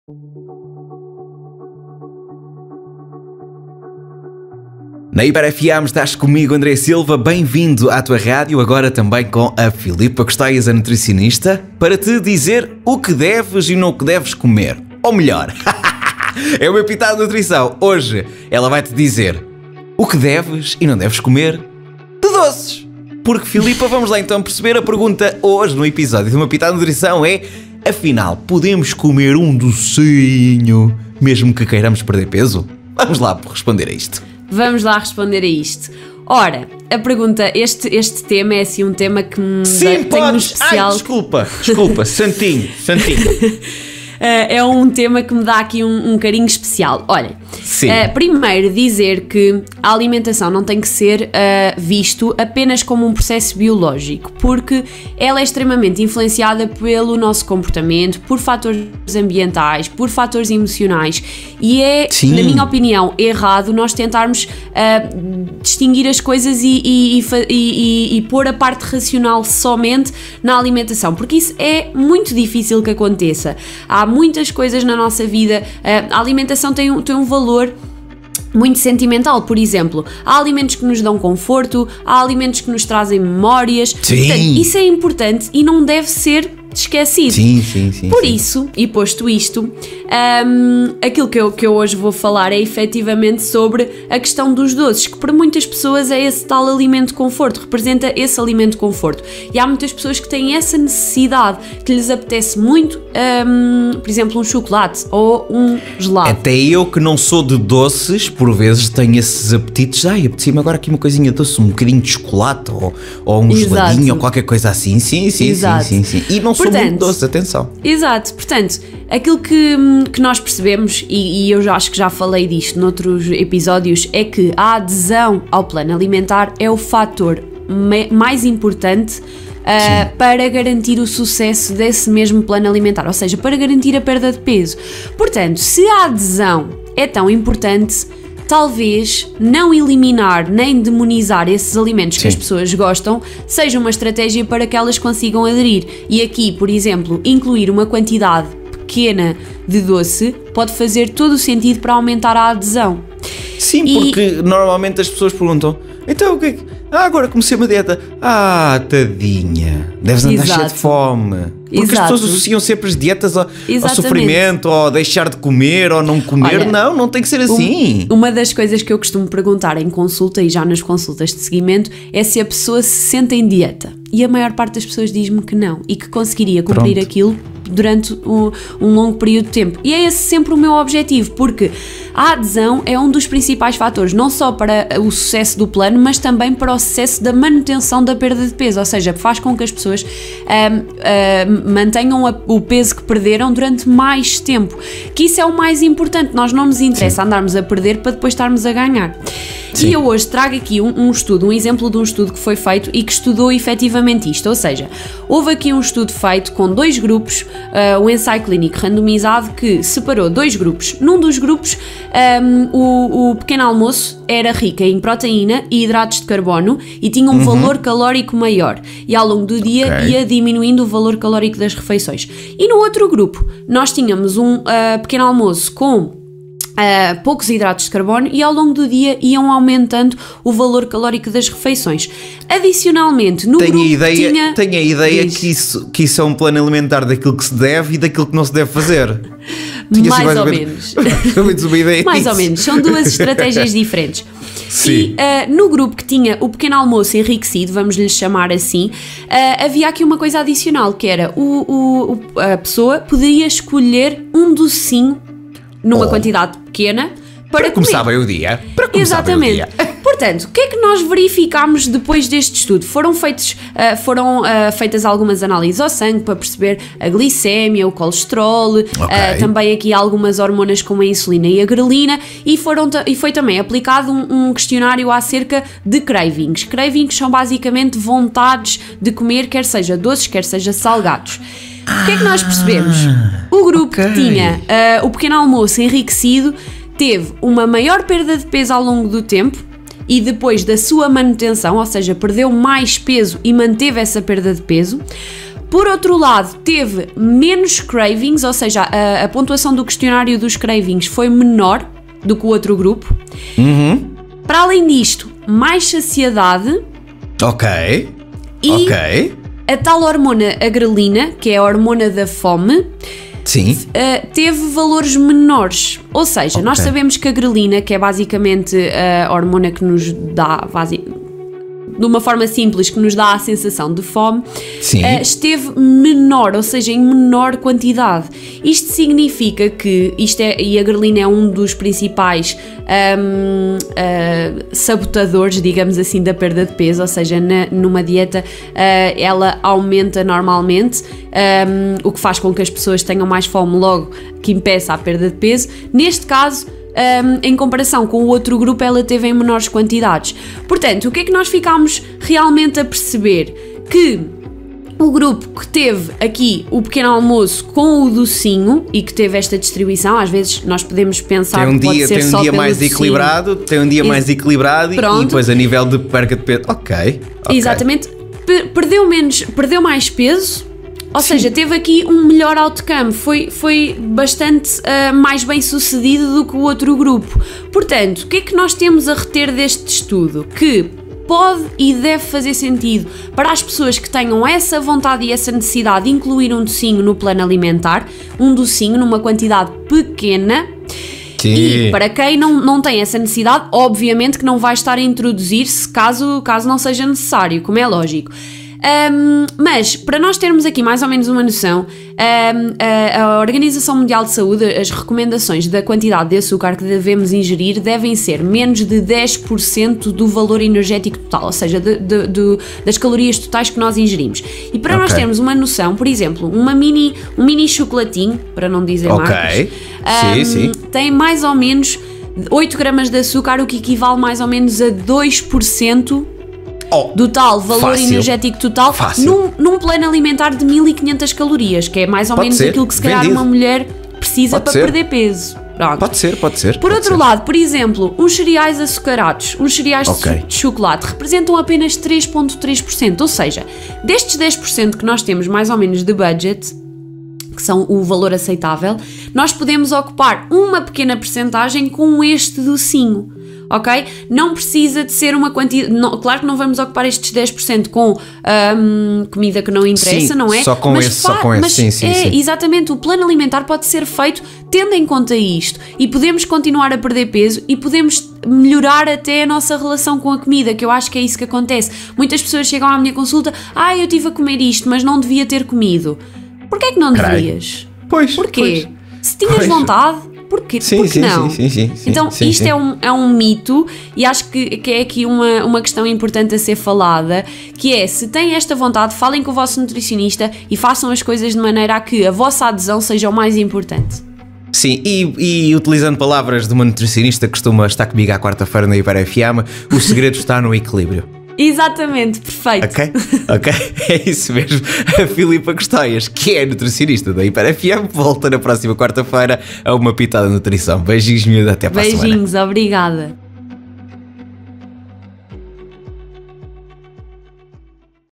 Na Hiper FM estás comigo, André Silva, bem-vindo à tua rádio, agora também com a Filipa Costaias, a nutricionista, para te dizer o que deves e não o que deves comer. Ou melhor, é o meu pitado de nutrição. Hoje ela vai-te dizer o que deves e não deves comer de doces. Porque, Filipa, vamos lá então perceber a pergunta hoje no episódio do meu pitado de nutrição é: afinal, podemos comer um docinho mesmo que queiramos perder peso? Vamos lá responder a isto. Vamos lá responder a isto. Ora, a pergunta, este tema é assim um tema que me tem um especial... Ai, desculpa, santinho. É um tema que me dá aqui um carinho especial. Olha, primeiro dizer que a alimentação não tem que ser visto apenas como um processo biológico, porque ela é extremamente influenciada pelo nosso comportamento, por fatores ambientais, por fatores emocionais, e é, na minha opinião, errado nós tentarmos distinguir as coisas e pôr a parte racional somente na alimentação, porque isso é muito difícil que aconteça. Há muitas coisas na nossa vida, a alimentação tem um valor muito sentimental. Por exemplo, há alimentos que nos dão conforto, há alimentos que nos trazem memórias. Portanto, isso é importante e não deve ser esquecido. Sim. Por isso, e posto isto, aquilo que eu hoje vou falar é efetivamente sobre a questão dos doces, que para muitas pessoas é esse tal alimento de conforto, representa esse alimento de conforto. E há muitas pessoas que têm essa necessidade, que lhes apetece muito, por exemplo, um chocolate ou um gelado. Até eu que não sou de doces, por vezes tenho esses apetites. Apetecia-me agora aqui uma coisinha doce, um bocadinho de chocolate ou um geladinho ou qualquer coisa assim. Sim. E não sou muito doce, atenção. Exato, portanto, aquilo que nós percebemos, e eu já acho que já falei disto noutros episódios, é que a adesão ao plano alimentar é o fator mais importante para garantir o sucesso desse mesmo plano alimentar, ou seja, para garantir a perda de peso. Portanto, se a adesão é tão importante, talvez não eliminar nem demonizar esses alimentos que as pessoas gostam seja uma estratégia para que elas consigam aderir. E aqui, por exemplo, incluir uma quantidade pequena de doce pode fazer todo o sentido para aumentar a adesão. Sim, porque normalmente as pessoas perguntam: então o que é que... agora comecei uma dieta. Tadinha, deves andar cheio de fome. Porque as pessoas associam sempre as dietas ao sofrimento, ou deixar de comer, ou não comer. Olha, não tem que ser assim. Uma das coisas que eu costumo perguntar em consulta, e já nas consultas de seguimento, é se a pessoa se sente em dieta. E a maior parte das pessoas diz-me que não, e que conseguiria cumprir aquilo durante um longo período de tempo. E é esse sempre o meu objetivo, porque a adesão é um dos principais fatores, não só para o sucesso do plano, mas também para o sucesso da manutenção da perda de peso, ou seja, faz com que as pessoas mantenham o peso que perderam durante mais tempo, que isso é o mais importante. Nós não nos interessa andarmos a perder para depois estarmos a ganhar. E eu hoje trago aqui um exemplo de um estudo que foi feito e que estudou efetivamente isto, ou seja, houve aqui um estudo feito com 2 grupos, um ensaio clínico randomizado que separou 2 grupos. Num dos grupos, o pequeno almoço era rico em proteína e hidratos de carbono e tinha um valor calórico maior, e ao longo do dia ia diminuindo o valor calórico das refeições. E no outro grupo, nós tínhamos um pequeno almoço com poucos hidratos de carbono e ao longo do dia iam aumentando o valor calórico das refeições. Adicionalmente, no grupo tenho a ideia que isso é um plano alimentar daquilo que se deve e daquilo que não se deve fazer. Mais ou menos. Mais ou menos, são 2 estratégias diferentes. Sim. E no grupo que tinha o pequeno almoço enriquecido, vamos lhe chamar assim, havia aqui uma coisa adicional, que era a pessoa poderia escolher um docinho numa quantidade pequena para começar bem o dia. Exatamente. Portanto, o que é que nós verificámos depois deste estudo? Foram feitas algumas análises ao sangue para perceber a glicémia, o colesterol, também aqui algumas hormonas como a insulina e a grelina, e foi também aplicado um questionário acerca de cravings. Cravings são basicamente vontades de comer, quer seja doces, quer seja salgados. O que é que nós percebemos? O grupo que tinha o pequeno almoço enriquecido teve uma maior perda de peso ao longo do tempo e depois da sua manutenção, ou seja, perdeu mais peso e manteve essa perda de peso. Por outro lado, teve menos cravings, ou seja, a pontuação do questionário dos cravings foi menor do que o outro grupo. Para além disto, mais saciedade. Ok. E a tal hormona, a grelina, que é a hormona da fome, sim, teve valores menores. Ou seja, nós sabemos que a grelina, que é basicamente a hormona que nos dá, de uma forma simples, que nos dá a sensação de fome, esteve menor, ou seja, em menor quantidade. Isto significa que, e a grelina é um dos principais sabotadores, digamos assim, da perda de peso, ou seja, numa dieta ela aumenta normalmente, o que faz com que as pessoas tenham mais fome, logo que impeça a perda de peso. Neste caso, em comparação com o outro grupo, ela teve em menores quantidades. Portanto, o que é que nós ficámos realmente a perceber? Que o grupo que teve aqui o pequeno almoço com o docinho e que teve esta distribuição, às vezes nós podemos pensar que pode ser só pelo docinho. Tem um dia mais equilibrado, e depois a nível de perca de peso, ok. Exatamente, perdeu mais peso. Ou seja, teve aqui um melhor outcome, foi bastante mais bem sucedido do que o outro grupo. Portanto, o que é que nós temos a reter deste estudo? Que pode e deve fazer sentido para as pessoas que tenham essa vontade e essa necessidade de incluir um docinho no plano alimentar, um docinho numa quantidade pequena. Sim. E para quem não tem essa necessidade, obviamente que não vai estar a introduzir-se caso não seja necessário, como é lógico. Mas, para nós termos aqui mais ou menos uma noção, a Organização Mundial de Saúde, as recomendações da quantidade de açúcar que devemos ingerir devem ser menos de 10% do valor energético total, ou seja, das calorias totais que nós ingerimos. E para nós termos uma noção, por exemplo, um mini chocolatinho, para não dizer marcas, tem mais ou menos 8 gramas de açúcar, o que equivale mais ou menos a 2% do tal valor energético total num plano alimentar de 1500 calorias, que é mais ou menos aquilo que se calhar uma mulher precisa para perder peso. Pronto. Pode ser. Por outro lado, por exemplo, uns cereais açucarados, uns cereais de chocolate representam apenas 3,3%, ou seja, destes 10% que nós temos mais ou menos de budget, que são o valor aceitável, nós podemos ocupar uma pequena percentagem com este docinho. Ok? Não precisa de ser uma quantidade. Claro que não vamos ocupar estes 10% com comida que não interessa, não é? Só com esse. Sim. Exatamente, o plano alimentar pode ser feito tendo em conta isto. E podemos continuar a perder peso e podemos melhorar até a nossa relação com a comida, que eu acho que é isso que acontece. Muitas pessoas chegam à minha consulta: eu estive a comer isto, mas não devia ter comido. Porquê é que não devias? Porquê? Se tinhas vontade. Porquê não? Então, isto é um mito, e acho que é aqui uma questão importante a ser falada, que é, se têm esta vontade, falem com o vosso nutricionista e façam as coisas de maneira a que a vossa adesão seja o mais importante. Sim, e utilizando palavras de uma nutricionista que costuma estar comigo à quarta-feira na Hiper FM, o segredo está no equilíbrio. Exatamente, perfeito. Ok, é isso mesmo. A Filipa Custóias, que é nutricionista da Hiper FM, volta na próxima quarta-feira a uma pitada de nutrição. Beijinhos, miúda, até para a semana. Beijinhos, obrigada.